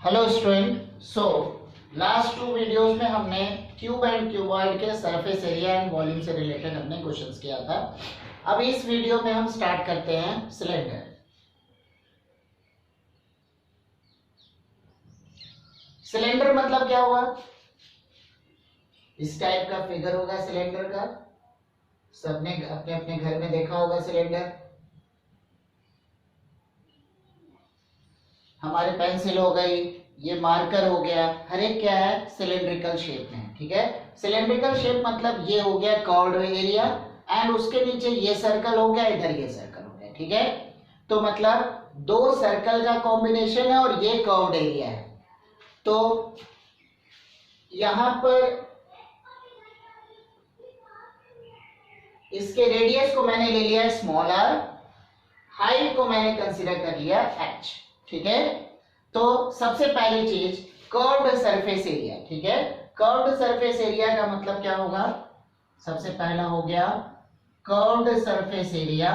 Hello student. Last 2 videos में हमने cube and cuboid के सरफेस एरिया एंड वॉल्यूम से रिलेटेड हमने क्वेश्चंस किया था। अब इस वीडियो में हम स्टार्ट करते हैं सिलेंडर। सिलेंडर मतलब क्या हुआ? इस टाइप का फिगर होगा सिलेंडर का। सबने अपने अपने घर में देखा होगा सिलेंडर। हमारे पेंसिल हो गई, ये मार्कर हो गया, हर एक क्या है? सिलेंड्रिकल शेप में है। ठीक है, सिलेंड्रिकल शेप मतलब ये हो गया कर्व्ड एरिया एंड उसके नीचे ये सर्कल हो गया, इधर ये सर्कल हो गया। ठीक है, तो मतलब 2 सर्कल का कॉम्बिनेशन है और ये कर्व्ड एरिया है। तो यहां पर इसके रेडियस को मैंने ले लिया स्मॉल r, हाइट को मैंने कंसीडर कर लिया h। ठीक है, तो सबसे पहली चीज कर्व्ड सरफेस एरिया। ठीक है, कर्व्ड सरफेस एरिया का मतलब क्या होगा? सबसे पहला हो गया कर्व्ड सरफेस एरिया।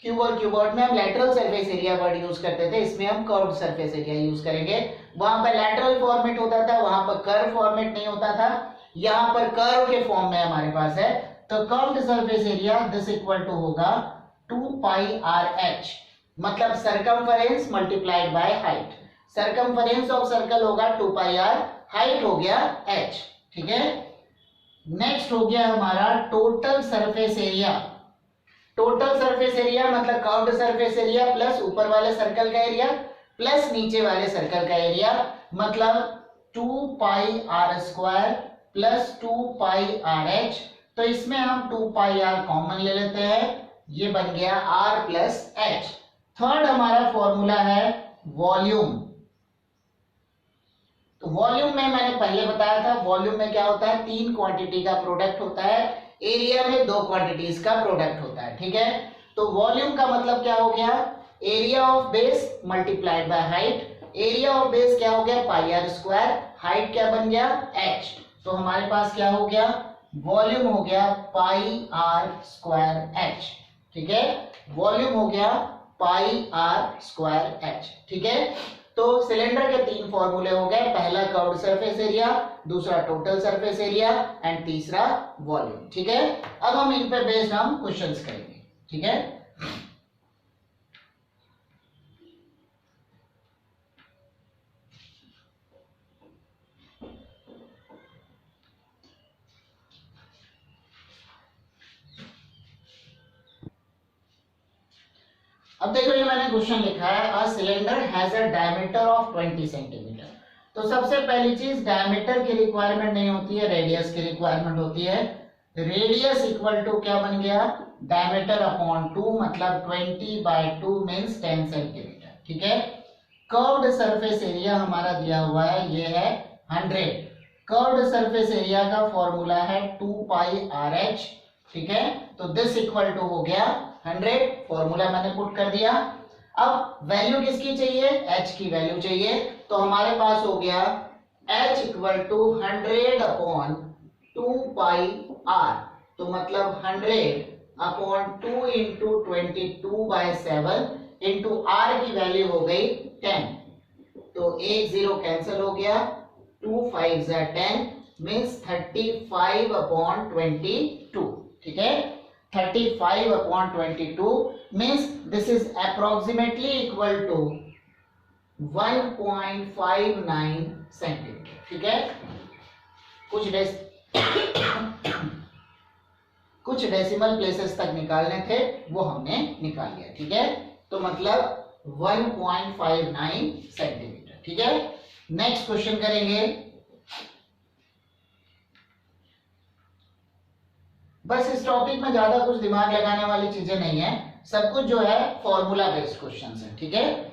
क्यूब और क्यूबॉइड में हम lateral surface area word use करते थे, इसमें हम कर्व्ड सरफेस एरिया यूज करेंगे। वहां पर लैटरल फॉर्मेट होता था, वहां पर कर्व फॉर्मेट नहीं होता था। यहां पर कर्व के फॉर्म में हमारे पास है, तो curved surface area this equal to होगा 2 पाई आर एच, मतलब circumference multiplied by height. Circumference of circle होगा 2 पाई आर, हाइट हो गया h। ठीक है, नेक्स्ट हो गया हमारा total surface area. Total surface area मतलब कर्व्ड सरफेस एरिया प्लस ऊपर वाले सर्कल का एरिया प्लस नीचे वाले सर्कल का एरिया, मतलब 2 pi r square plus 2 pi are h. तो इसमें हम 2 पाई आर कॉमन ले लेते हैं, ये बन गया r प्लस एच। थर्ड हमारा फॉर्मूला है वॉल्यूम। तो वॉल्यूम में मैंने पहले बताया था, वॉल्यूम में क्या होता है? 3 क्वांटिटी का प्रोडक्ट होता है, एरिया में 2 क्वांटिटीज का प्रोडक्ट होता है। ठीक है, तो वॉल्यूम का मतलब क्या हो गया? Area of base multiplied by height. Area of base क्या हो गया? पाई आर स्क्वायर, हाइट क्या बन गया? h। तो हमारे पास क्या हो गया? वॉल्यूम हो गया पाई आर स्क्वायर h। ठीक है, वॉल्यूम हो गया पाई आर स्क्वायर h। ठीक है, तो सिलेंडर के 3 फॉर्मूले हो गए, पहला कर्व्ड सरफेस एरिया, दूसरा टोटल सरफेस एरिया एंड तीसरा वॉल्यूम। ठीक है, अब हम इन पे बेस्ड हम क्वेश्चंस करेंगे। ठीक है, अब देखो ये मैंने क्वेश्चन लिखा है, a cylinder has a diameter of 20 centimetre. तो सबसे पहली चीज डायमीटर की रिक्वायरमेंट नहीं होती है, रेडियस की रिक्वायरमेंट होती है। रेडियस इक्वल टू क्या बन गया? डायमीटर अपॉन 2, मतलब 20 बाय 2 मींस 10 सेंटीमीटर। ठीक है, कर्व्ड सरफेस एरिया हमारा दिया हुआ है, ये है 100। कर्व्ड सरफेस एरिया का फॉर्मूला है 2 पाई आर एच। ठीक है, तो दिस इक्वल टू हो गया 100, फॉर्मूला मैंने पुट कर दिया। अब वैल्यू किसकी चाहिए? h की वैल्यू चाहिए, तो हमारे पास हो गया h equal to 100 upon 2 pi r, तो मतलब 100 अपॉन 2 इंटू 22/7 इंटू r की वैल्यू हो गई 10। तो 1 0 कैंसिल हो गया, 2 5 10 मीन्स 35 अपॉन 22। ठीक है, 35 upon 22 means this is approximately equal to 1.59 centimetre. ठीक है, कुछ डेसिमल प्लेसेस तक निकालने थे, वो हमने निकाल लिया। ठीक है, तो मतलब 1.59 सेंटीमीटर। ठीक है, नेक्स्ट क्वेश्चन करेंगे। बस इस टॉपिक में ज्यादा कुछ दिमाग लगाने वाली चीजें नहीं है, सब कुछ जो है फॉर्मूला बेस्ड क्वेश्चंस है। ठीक है,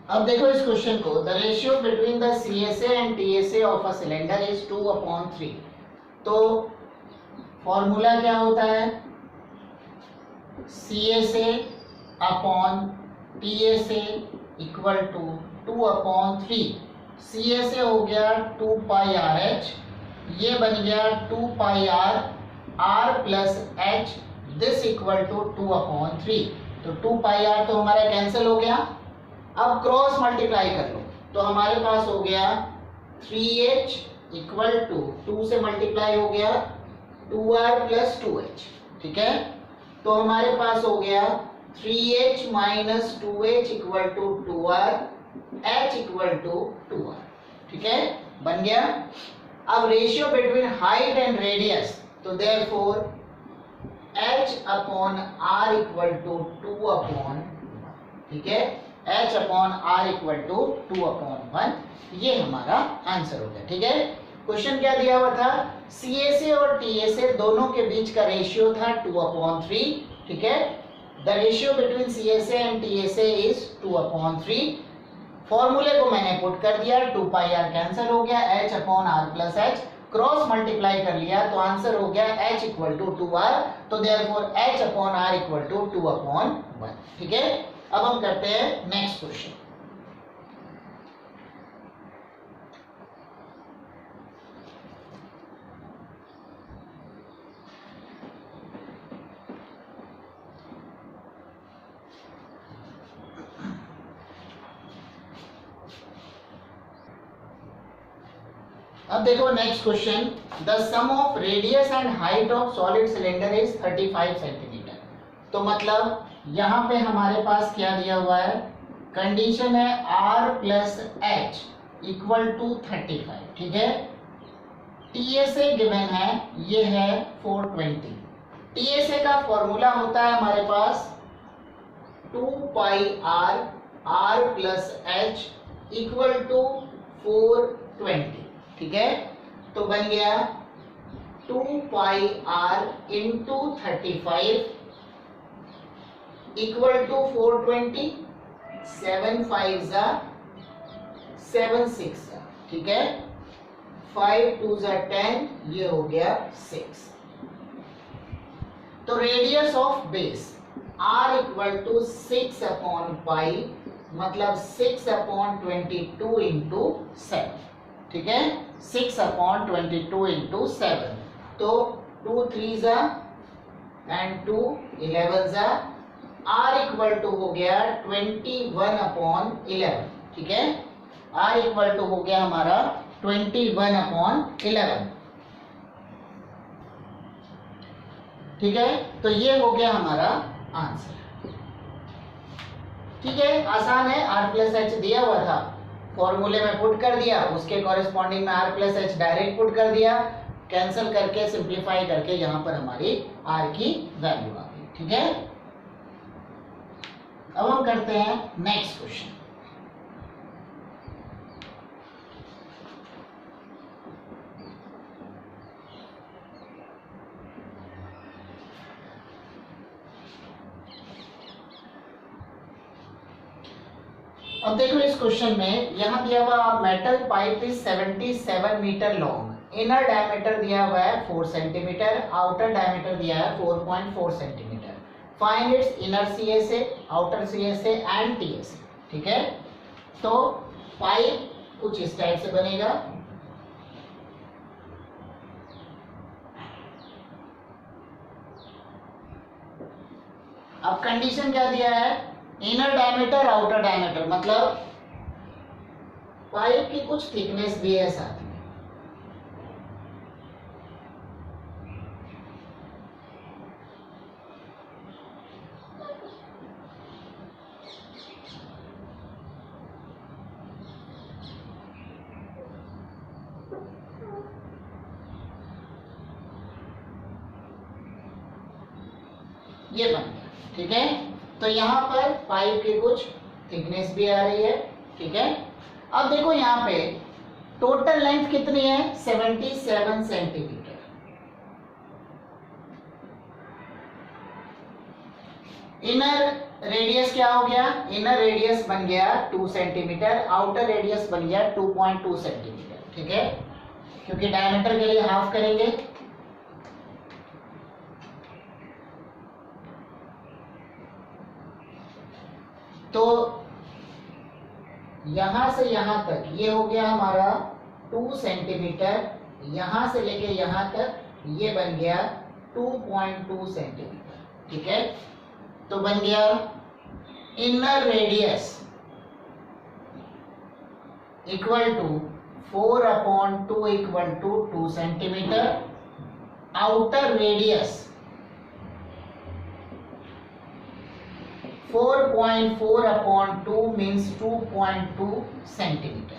अब देखो इस क्वेश्चन को, the ratio between the CSA and TSA of a cylinder is 2/3। तो फॉर्मूला क्या होता है? CSA upon TSA equal to 2/3। CSA हो गया 2 पाई आर एच, ये बन गया 2 pi r r plus h this equal to 2/3। तो 2 पाई आर तो हमारा कैंसिल हो गया। अब क्रॉस मल्टीप्लाई कर लो तो हमारे पास हो गया 3h इक्वल टू 2 से मल्टीप्लाई हो गया 2r प्लस 2h। ठीक है, तो हमारे पास हो गया 3h minus 2h equal to 2r, h equal to 2r। ठीक है, बन गया। अब ratio between height and radius, तो therefore h upon r equal to 2/1। ठीक है, h upon r equal to 2/1, ये हमारा आंसर हो गया। ठीक है, क्वेश्चन क्या दिया हुआ था, CSA और TSA दोनों के बीच का रेशियो था 2/3। ठीक है, the ratio between CSA and TSA is 2/3। फॉर्मूले को मैंने पुट कर दिया, 2 पाई r कैंसिल हो गया, h upon r plus h cross multiply कर लिया तो आंसर हो गया h इक्वल टू 2r। तो therefore h upon r equal to 2/1। ठीक है, अब हम करते हैं नेक्स्ट क्वेश्चन। अब देखो next question, the sum of radius and height of solid cylinder is 35 centimeter. तो मतलब यहाँ पे हमारे पास क्या दिया हुआ है, कंडीशन है r plus H equal to 35। ठीक है, TSA गिवन है, ये है 420। TSA का फॉर्मूला होता है हमारे पास 2 pi r plus H equal to 420। ठीक है, तो बन गया 2 pi r into 35 equal to 420, 7 5 जा 7 6 जा। ठीक है, 5 2 जा 10, ये हो गया 6। तो radius of base r equal to 6 upon pi, मतलब 6/22 इंटू 7। ठीक है, 6/22 इंटू 7, तो 2 3 जा एंड 2 11 जा, r इक्वल टू हो गया 21/11। ठीक है, r इक्वल टू हो गया हमारा 21/11। ठीक है, तो ये हो गया हमारा आंसर। ठीक है, आसान है, r प्लस एच दिया हुआ था, फॉर्मूले में पुट कर दिया, उसके कॉरेस्पॉन्डिंग में r plus H direct put कर दिया, कैंसिल करके सिंप्लीफाई करके यहाँ पर हमारी r की वैल्यू आ गई। ठीक है, अब हम करते हैं नेक्स्ट क्वेश्चन। अब देखो इस क्वेश्चन में यहाँ दिया हुआ metal pipe is 77 meter long, inner diameter दिया हुआ है 4 सेंटीमीटर, आउटर डायमीटर दिया है 4.4 centimetre. Find its inner CSA, outer CSA and TSA। ठीक है, तो पाइप कुछ इस टाइप से बनेगा, अब कंडीशन क्या दिया है, इनर डायमीटर आउटर डायमीटर, मतलब पाइप की कुछ थिकनेस भी है साथ में। ये बन गया। ठीक है, तो यहाँ पर पाइप की कुछ थिकनेस भी आ रही है। ठीक है, अब देखो यहाँ पे टोटल लेंथ कितनी है, 77 सेंटीमीटर। इनर रेडियस क्या हो गया, इनर रेडियस बन गया 2 सेंटीमीटर, आउटर रेडियस बन गया 2.2 सेंटीमीटर। ठीक है, क्योंकि डायमीटर के लिए हाफ करेंगे, तो यहां से यहां तक ये हो गया हमारा 2 सेंटीमीटर, यहां से लेके यहां तक ये बन गया 2.2 सेंटीमीटर। ठीक है, तो बन गया inner radius equal to 4/2 equal to 2 centimeter, outer radius 4.4/2 means 2.2 centimeter.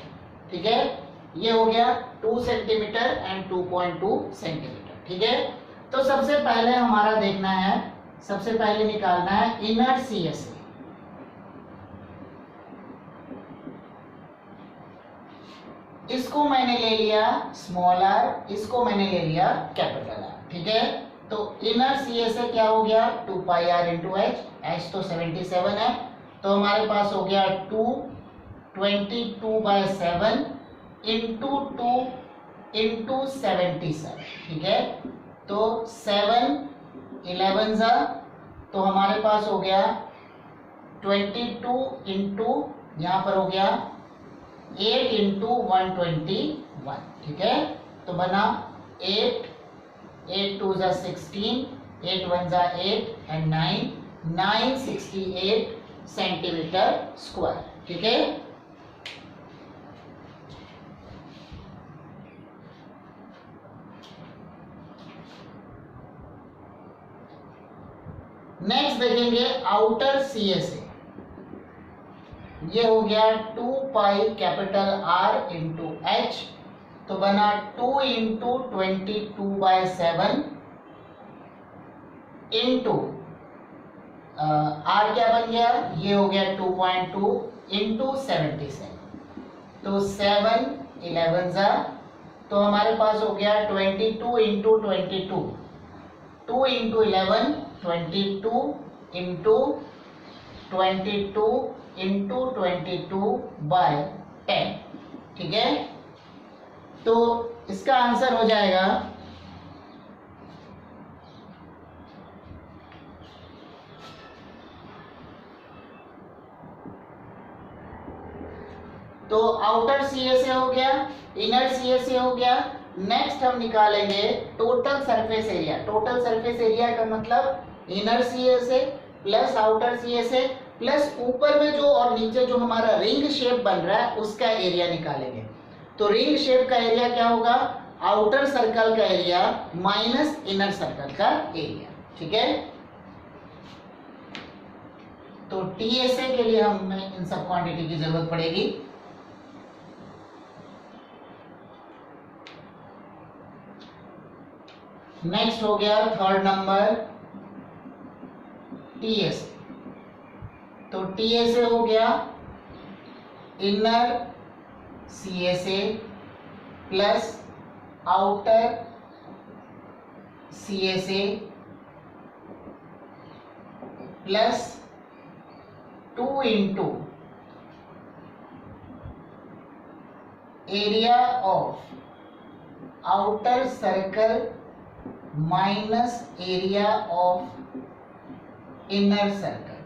ठीक है, ये हो गया 2 सेंटीमीटर एंड 2.2 सेंटीमीटर। ठीक है, तो सबसे पहले हमारा देखना है, सबसे पहले निकालना है इनर CSA। इसको मैंने ले लिया स्मॉल r, इसको मैंने ले लिया कैपिटल R। ठीक है, तो इनर CSA क्या हो गया 2 pi r into h, h तो 77 है, तो हमारे पास हो गया 22/7 इंटू 2 इंटू 77। ठीक है, तो 7 11 तो हमारे पास हो गया 22 इंटू, यहाँ पर हो गया 8 इंटू 121। ठीक है, तो बना 8 2 16, 8 1 8 एंड 968 सेंटीमीटर स्क्वायर। ठीक है, नेक्स्ट देखेंगे आउटर CSA। ये हो गया 2 pi capital R into H, तो बना 2 इंटू 22/7 इंटू R क्या बन गया, ये हो गया 2.2 इंटू 77, तो 7 11 तो हमारे पास हो गया 22 इंटू 22, 2 इंटू 11 22 इंटू 22 इंटू 22/10। ठीक है, तो इसका आंसर हो जाएगा तो आउटर CSA हो गया, इनर CSA हो गया। नेक्स्ट हम निकालेंगे total surface area. Total surface area का मतलब inner CSA plus outer CSA plus ऊपर में जो और नीचे जो हमारा रिंग शेप बन रहा है उसका एरिया निकालेंगे। तो रिंग शेप का एरिया क्या होगा, आउटर सर्कल का एरिया माइनस इनर सर्कल का एरिया। ठीक है, तो TSA के लिए हमें इन सब क्वांटिटी की जरूरत पड़ेगी। नेक्स्ट हो गया थर्ड नंबर TSA। तो TSA हो गया inner CSA plus outer CSA plus 2 into area of outer circle minus area of inner circle.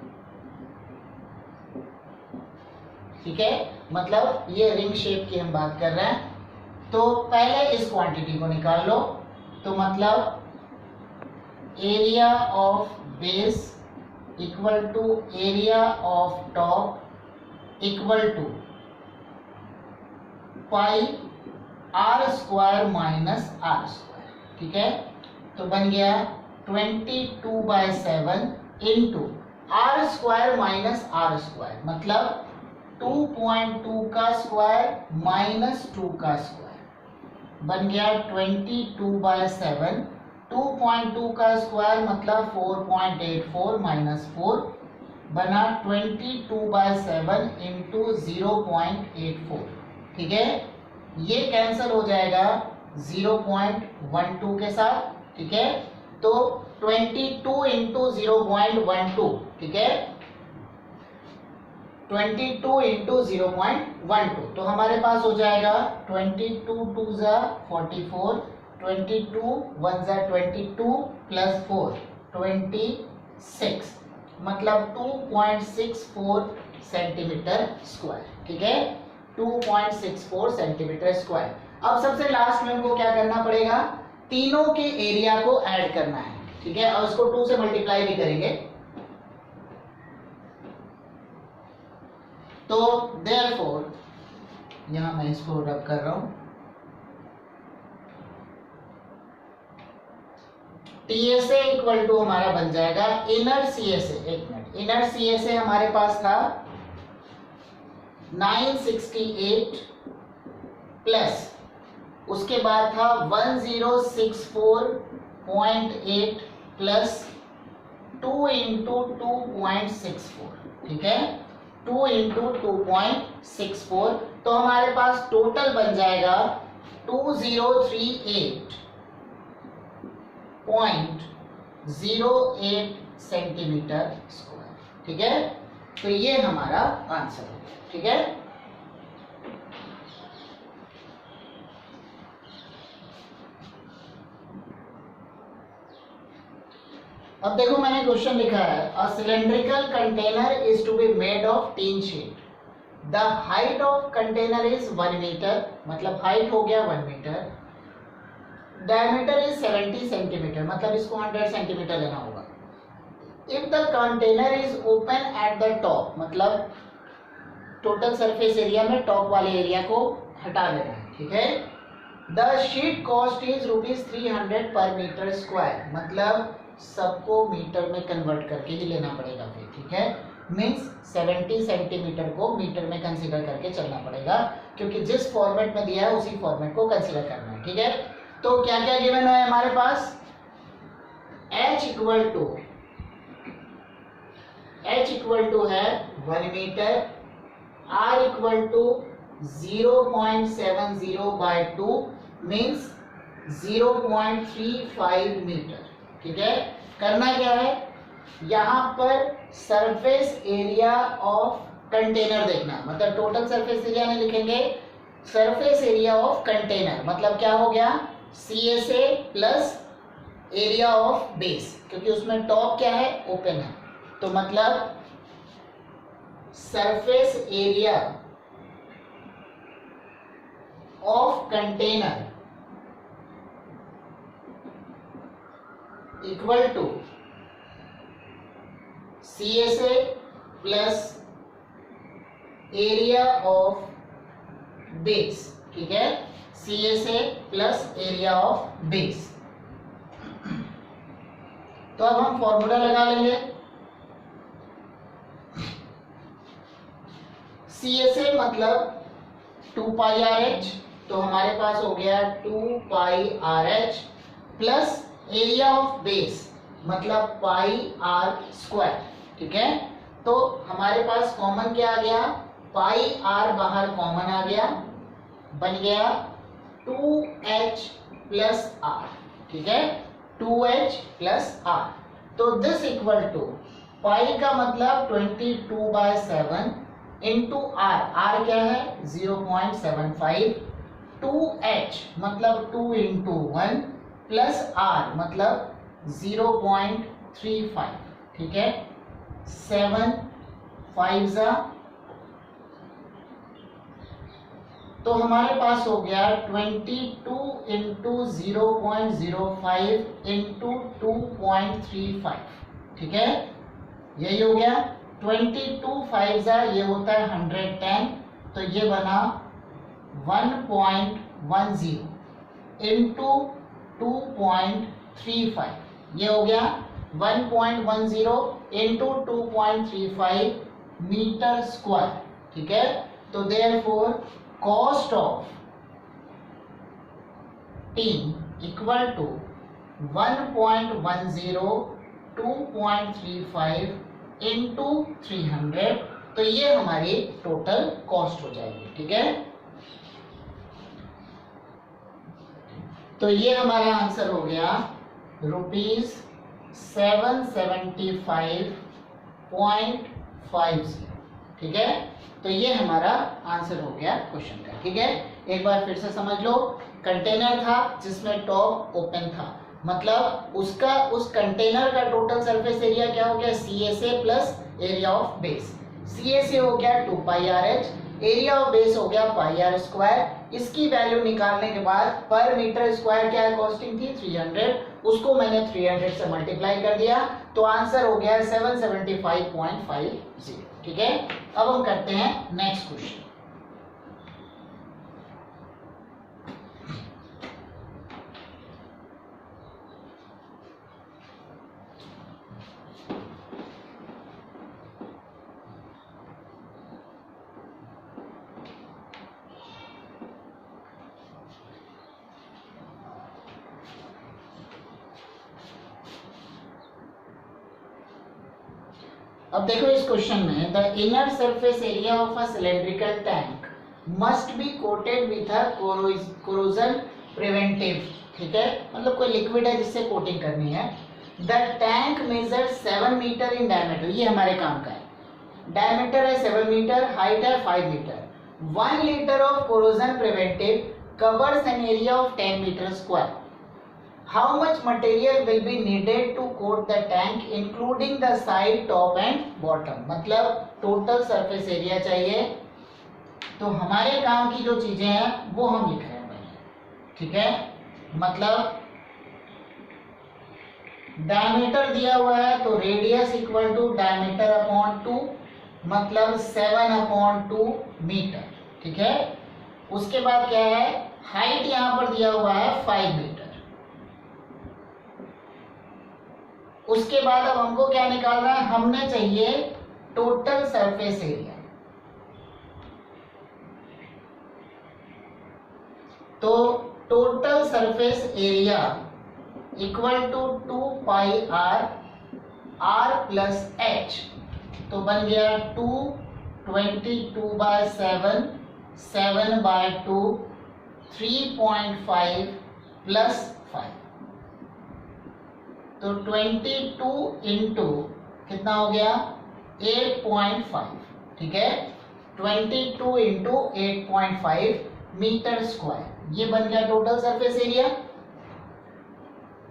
ठीक है, मतलब ये रिंग शेप की हम बात कर रहे हैं। तो पहले इस क्वांटिटी को निकाल लो, तो मतलब area of base equal to area of top equal to pi r square minus r square. ठीक है, तो बन गया 22/7 into r square minus r square, मतलब 2.2 का स्क्वायर माइनस 2 का स्क्वायर बन गया 22/7। 2.2 का स्क्वायर मतलब 4.84 माइनस 4 बना 22/7 इंटू 0.84। ठीक है, ये कैंसिल हो जाएगा 0.12 के साथ। ठीक है, तो 22 इंटू 0.12। ठीक है, 22 इंटू 0.12, तो हमारे पास हो जाएगा 22 2 44, 22 1 22 प्लस 4 26, मतलब 2.64 सेंटीमीटर स्क्वायर। ठीक है, 2.64 सेंटीमीटर स्क्वायर। अब सबसे लास्ट में हमको क्या करना पड़ेगा, तीनों के एरिया को ऐड करना है। ठीक है, और इसको 2 से मल्टीप्लाई भी करेंगे। तो देयरफॉर यहां मैं इसको रब कर रहा हूं, TSA इक्वल टू हमारा बन जाएगा इनर CSA। एक मिनट, इनर CSA हमारे पास था 968 प्लस उसके बाद था 1064.8 प्लस 2 इंटू 2.64, ठीक है, 2 इंटू 2.64। तो हमारे पास टोटल बन जाएगा 2038.08 सेंटीमीटर स्क्वायर, ठीक है। तो ये हमारा आंसर है, ठीक है। अब देखो मैंने क्वेश्चन लिखा है, a cylindrical container is to be made of tin sheet, the height of container is 1 meter, मतलब हाइट हो गया 1 मीटर, डायमीटर इज 70 सेंटीमीटर, मतलब इसको 100 सेंटीमीटर लेना होगा। If the container is open at the top, मतलब टोटल सरफेस एरिया में top वाले एरिया को हटा देना है, ठीक है। द शीट कॉस्ट इज ₹300 पर मीटर स्क्वायर, मतलब सबको मीटर में कन्वर्ट करके ही लेना पड़ेगा फिर, ठीक है। मीन्स 70 सेंटीमीटर को मीटर में कंसीडर करके चलना पड़ेगा, क्योंकि जिस फॉर्मेट में दिया है उसी फॉर्मेट को कंसीडर करना है, ठीक है। तो क्या क्या गिवन है हमारे पास, H इक्वल टू है 1 meter, R equal to 0.70/2 means 0.35 meter, ठीक है। करना क्या है, यहां पर सरफेस एरिया ऑफ कंटेनर देखना, मतलब टोटल सरफेस एरिया नहीं लिखेंगे, सरफेस एरिया ऑफ कंटेनर, मतलब क्या हो गया CSA plus area of base, क्योंकि उसमें टॉप क्या है, ओपन है, तो मतलब surface area of container equal to CSA plus area of base, ठीक है, CSA plus area of base. तो अब हम फॉर्मूला लगा लेंगे। CSA मतलब 2πRH, तो हमारे पास हो गया 2πRH plus area of base मतलब πr², ठीक है। तो हमारे पास कॉमन क्या आ गया, πr बाहर कॉमन आ गया, बन गया 2h प्लस r, ठीक है, 2h प्लस r। तो दिस इक्वल टू पाई का मतलब 22/7 इंटू r, r क्या है 0.75, 2h मतलब 2 इंटू 1 प्लस r मतलब 0.35, ठीक है, 7 5 तो हमारे पास हो गया 22 इंटू 0.05 इंटू 2.35, ठीक है, यही हो गया 22 5 ये होता है 110, तो ये बना 1.10 इंटू 2.35, ये हो गया 1.10 इंटू 2.35 मीटर स्क्वायर, ठीक है। तो therefore cost of tin equal to 1.10 2.35 into 300, तो ये हमारी टोटल कॉस्ट हो जाएगी, ठीक है। तो ये हमारा आंसर हो गया ₹775.50, ठीक है। तो ये हमारा आंसर हो गया क्वेश्चन का, ठीक है। एक बार फिर से समझ लो, कंटेनर था जिसमें टॉप ओपन था, मतलब उसका उस कंटेनर का टोटल सरफेस एरिया क्या हो गया CSA plus area of base. CSA हो गया 2πRH, एरिया ऑफ बेस हो गया पाई आर स्क्वायर। इसकी वैल्यू निकालने के बाद पर मीटर स्क्वायर क्या कॉस्टिंग थी 300, उसको मैंने 300 से मल्टीप्लाई कर दिया तो आंसर हो गया 775.50। ठीक है, अब हम करते हैं नेक्स्ट क्वेश्चन। अब देखो इस क्वेश्चन में the inner surface area of a cylindrical tank must be coated with a corrosion preventive. ठीक है, मतलब कोई लिक्विड है जिससे कोटिंग करनी है। The tank measure 7 metre in diameter, ये हमारे काम का है। डायमीटर है 7 मीटर, हाइट है 5 metre. 1 litre of corrosion preventive covers an area of 10 metre square. How much material will be needed to coat the tank including the side, top and bottom? मतलब total surface area चाहिए। तो हमारे काम की जो चीजें हैं वो हम लिख रहे हैं। ठीक है, मतलब डायमीटर दिया हुआ है तो radius equal to diameter upon 2, मतलब 7/2 मीटर। ठीक है, उसके बाद क्या है, हाइट यहां पर दिया हुआ है 5 मीटर। उसके बाद अब हमको क्या निकालना है, हमने चाहिए टोटल सरफेस एरिया। तो total surface area equal to 2 pi r plus h, तो बन गया 222/7, 7/2, 3.5 प्लस 5, तो 22 इंटू कितना हो गया 8.5। ठीक है, 22 इंटू 8.5 मीटर स्क्वायर, ये बन गया टोटल सरफेस एरिया।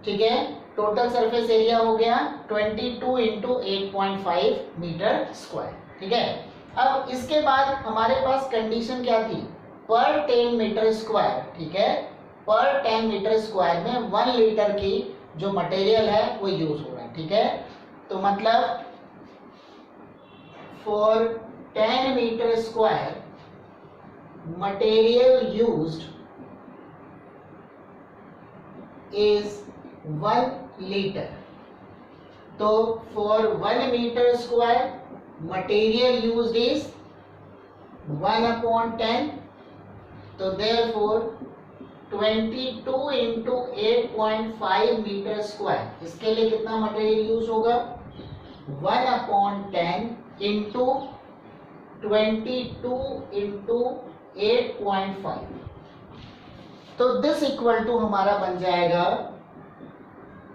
ठीक है, टोटल सरफेस एरिया हो गया 22 इंटू 8.5 मीटर स्क्वायर। ठीक है, अब इसके बाद हमारे पास कंडीशन क्या थी, पर 10 मीटर स्क्वायर। ठीक है, पर 10 मीटर स्क्वायर में 1 लीटर की जो मटेरियल है वो यूज हो रहा है। ठीक है, तो मतलब for 10 metre square material used is 1 litre. तो for 1 metre square material used is 1/10, तो देयरफॉर 22 इंटू 8.5 मीटर स्क्वायर, इसके लिए कितना मटेरियल यूज होगा 1/10 इंटू 22 इंटू 8.5, तो दिस इक्वल टू हमारा बन जाएगा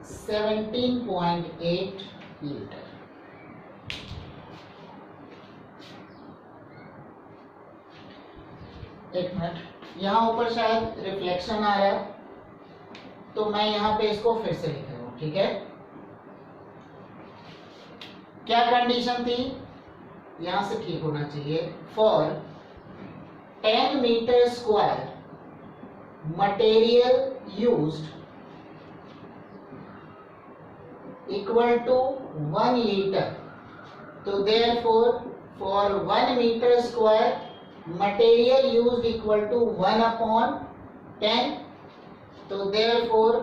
17.8 लीटर। एक मिनट, यहाँ ऊपर शायद रिफ्लेक्शन आ रहा है तो मैं यहाँ पे इसको फिर से लिख रहा हूँ। ठीक है, क्या कंडीशन थी, यहां से ठीक होना चाहिए। For 10 metre square material used equal to 1 litre, तो therefore for 1 metre square material used equal to 1/10, तो देयरफॉर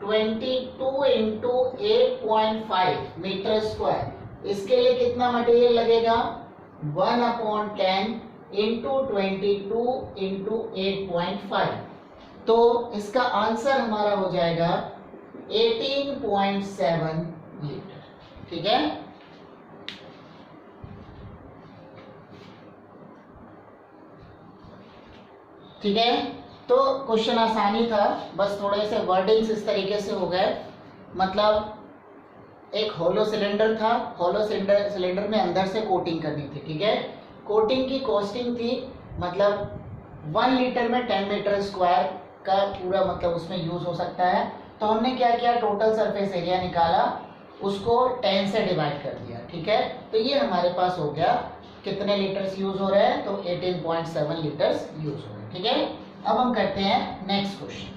22 इंटू 8.5 मीटर स्क्वायर, इसके लिए कितना मटेरियल लगेगा 1/10 इंटू 22 इंटू 8.5, तो इसका आंसर हमारा हो जाएगा 18.7 लीटर। ठीक है, ठीक है, तो क्वेश्चन आसानी था, बस थोड़े से वर्डिंग्स इस तरीके से हो गए। मतलब एक होलो सिलेंडर था, होलो सिलेंडर में अंदर से कोटिंग करनी थी। ठीक है, कोटिंग की कॉस्टिंग थी मतलब 1 लीटर में 10 मीटर स्क्वायर का पूरा मतलब उसमें यूज हो सकता है। तो हमने क्या किया, टोटल सरफेस एरिया निकाला, उसको 10 से डिवाइड कर दिया। ठीक है, तो ये हमारे पास हो गया कितने लीटर्स यूज हो रहे हैं, तो 18.7 लीटर्स यूज हो रहे हैं। ठीक है, अब हम करते हैं नेक्स्ट क्वेश्चन।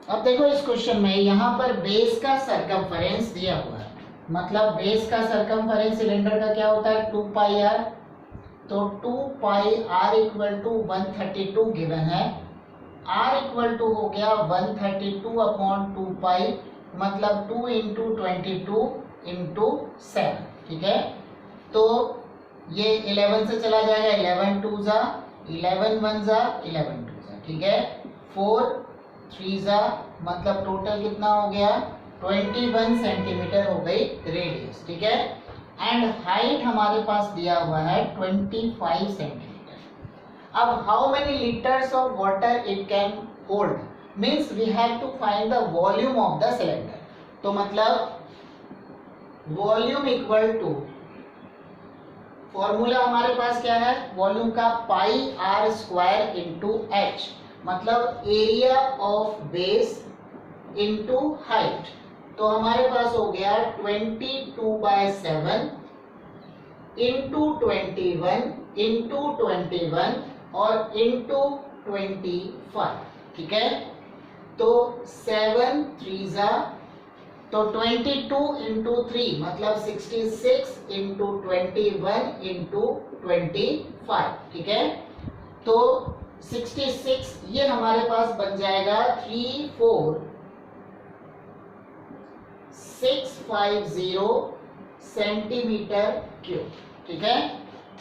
अब देखो इस क्वेश्चन में यहाँ पर बेस का सरकमफेरेंस दिया हुआ है, मतलब बेस का सरकमफेरेंस सिलेंडर का क्या होता है 2 पाई आर, तो 2 pi are equal to 132 given है, आर इक्वल टू हो गया 132 अपॉन 2 पाई, मतलब 2 इंटू 22 इंटू 7। ठीक है, तो ये 11 से चला जाएगा, 11 टू जा 11 वन जा 11 टू जा। ठीक है, 4 3 जा, मतलब टोटल कितना हो गया 21 सेंटीमीटर हो गई रेडियस। ठीक है, एंड हाइट हमारे पास दिया हुआ है 25 सेंटीमीटर। अब how many litres of water it can hold, means we have to find the volume of the cylinder. तो मतलब वॉल्यूम इक्वल टू, फॉर्मूला हमारे पास क्या है वॉल्यूम का, पाई आर स्क्वायर इंटू एच, मतलब area of base into height. तो हमारे पास हो गया 22/7 इंटू 21 और इंटू 25। ठीक है, तो 7 3 जा, तो 22 इंटू 3 मतलब 66 इंटू 21 इंटू 25। ठीक है, तो 66 ये हमारे पास बन जाएगा 34650 सेंटीमीटर क्यूब। ठीक है,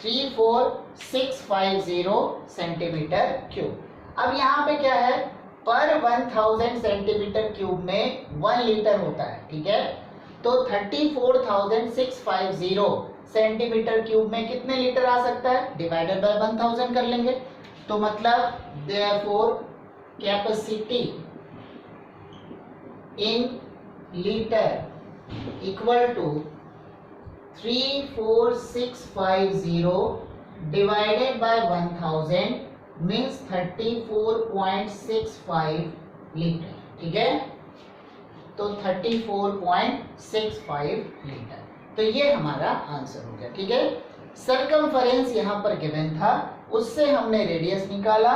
34650 सेंटीमीटर क्यूब। अब यहाँ पे क्या है, पर 1000 सेंटीमीटर क्यूब में 1 लीटर होता है। ठीक है, तो 34650 सेंटीमीटर क्यूब में कितने लीटर आ सकता है, डिवाइडेड बाय 1000 कर लेंगे। तो मतलब therefore capacity in litre equal to 34650 divided by 1000 means 34.65 litre. ठीक है, तो 34.65 लीटर, तो ये हमारा आंसर हो गया। ठीक है, सरकमफेरेंस यहाँ पर गिवन था, उससे हमने रेडियस निकाला,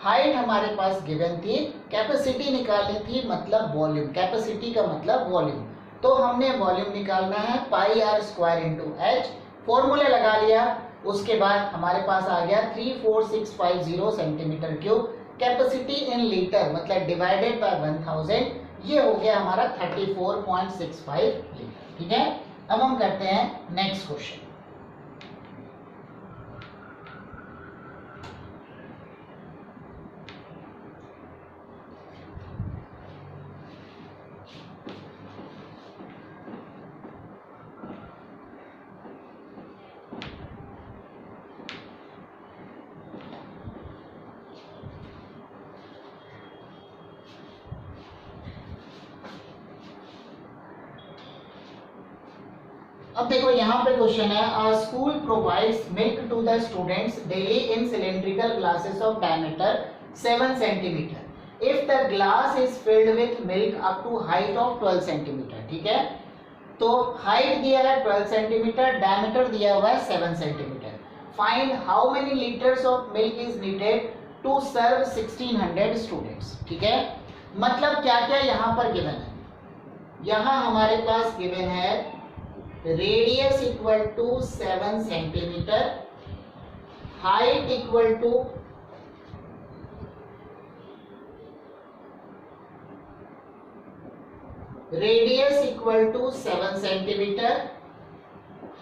हाइट हमारे पास गिवन थी, कैपेसिटी निकालनी थी मतलब वॉल्यूम, कैपेसिटी का मतलब वॉल्यूम, तो हमने वॉल्यूम निकालना है पाई आर स्क्वायर इंटू एच, फॉर्मूले लगा लिया। उसके बाद हमारे पास आ गया 34650 centimetre cube, capacity in litre मतलब डिवाइडेड बाय 1000, ये हो गया हमारा 34.65 लीटर। ठीक है, अब हम करते हैं नेक्स्ट क्वेश्चन। अब देखो यहाँ पे क्वेश्चन है, a school provides milk to the students daily in cylindrical glasses of diameter 7 centimetre if the glass is filled with milk up to height of 12 centimetre. ठीक है, तो हाइट दिया है 12 सेंटीमीटर, डायमीटर दिया हुआ है 7 centimetre. Find how many litres of milk is needed to serve 1600 students. ठीक है, मतलब क्या क्या यहाँ पर गिवन है, यहाँ हमारे पास गिवन है radius equal to 7 centimetre, height equal to radius equal to 7 centimetre,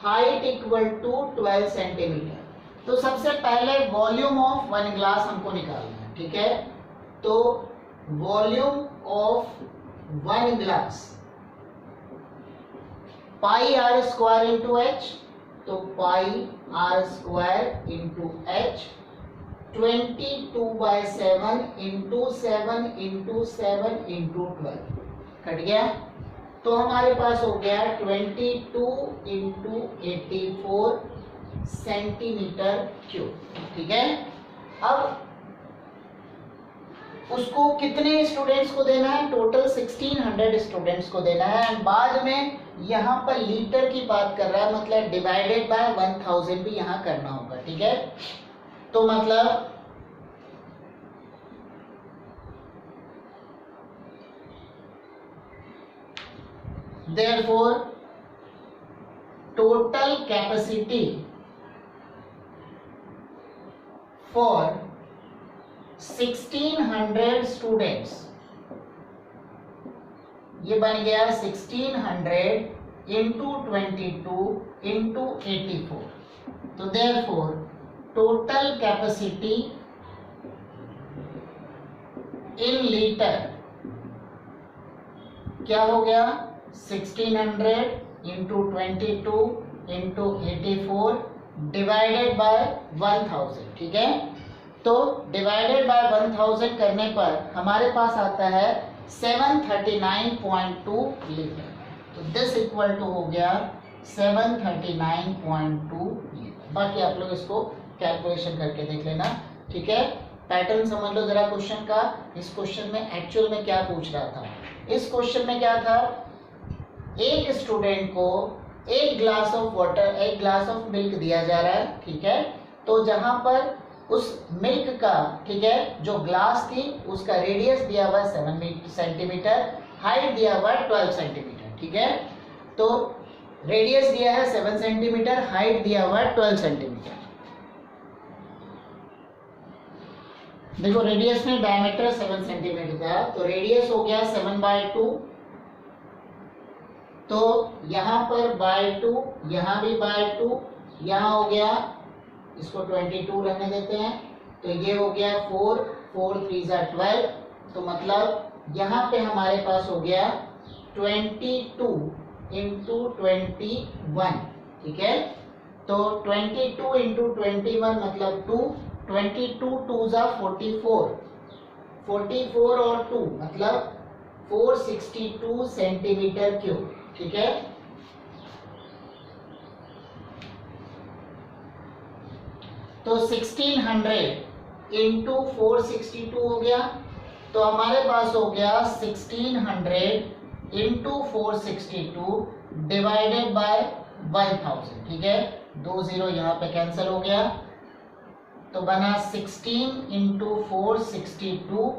height equal to 12 centimetre. तो सबसे पहले वॉल्यूम ऑफ 1 ग्लास हमको निकालना है। ठीक है, तो volume of 1 glass pi r square into h, तो pi r square into h 22/7 into 7 into 7 into 12 cut गया, तो हमारे पास हो गया 22 इंटू 84 सेंटीमीटर क्यूब, ठीक है। अब उसको कितने स्टूडेंट्स को देना है, टोटल 1600 स्टूडेंट्स को देना है। एंड बाद में यहाँ पर लीटर की बात कर रहा है, मतलब डिवाइडेड बाय 1000 भी यहाँ करना होगा, ठीक है। तो मतलब therefore total capacity for 1600 students, ये बन गया 1600 इंटू 22 इंटू 84। तो therefore total capacity in litre क्या हो गया, 1600 इंटू 22 इंटू 84 डिवाइडेड बाय 1000, ठीक है। तो डिवाइडेड बाय 1000 करने पर हमारे पास आता है 739.2 लीटर। तो दिस इक्वल टू हो गया 739.2 लीटर। बाकी आप लोग इसको कैलकुलेशन करके देख लेना, ठीक है। पैटर्न समझ लो जरा क्वेश्चन का। इस क्वेश्चन में एक्चुअल में क्या पूछ रहा था, इस क्वेश्चन में क्या था, एक स्टूडेंट को एक ग्लास ऑफ वाटर, एक ग्लास ऑफ मिल्क दिया जा रहा है, ठीक है। तो जहां पर उस मिल्क का, ठीक है, जो ग्लास थी उसका रेडियस दिया हुआ 7 सेंटीमीटर, हाइट दिया हुआ 12 सेंटीमीटर, ठीक है। तो रेडियस दिया है 7 सेंटीमीटर, हाइट दिया हुआ 12 सेंटीमीटर। देखो रेडियस में डायमीटर 7 सेंटीमीटर था, तो रेडियस हो गया 7/2। तो यहाँ पर /2, यहाँ भी /2, यहाँ हो गया, इसको 22 रहने देते हैं, तो ये हो गया 4, 4 3 12। तो मतलब यहाँ पे हमारे पास हो गया 22 इंटू 21, ठीक है। तो 22 इंटू 21 मतलब 2, 22 2 जा 44, 44 और 2 मतलब 462 सेंटीमीटर क्यूब, ठीक है। तो 1600 इंटू 462 हो गया, तो हमारे पास हो गया 1600 इंटू 462 डिवाइडेड बाय 1000, ठीक है। 2 0 यहाँ पे कैंसिल हो गया, तो बना 16 इंटू 462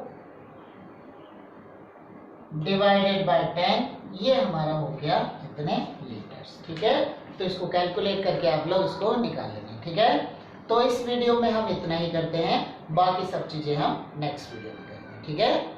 डिवाइडेड बाय 10, ये हमारा हो गया इतने लीटर्स, ठीक है। तो इसको कैलकुलेट करके आप लोग इसको निकाल लेंगे, ठीक है। तो इस वीडियो में हम इतना ही करते हैं, बाकी सब चीजें हम नेक्स्ट वीडियो में करेंगे, ठीक है।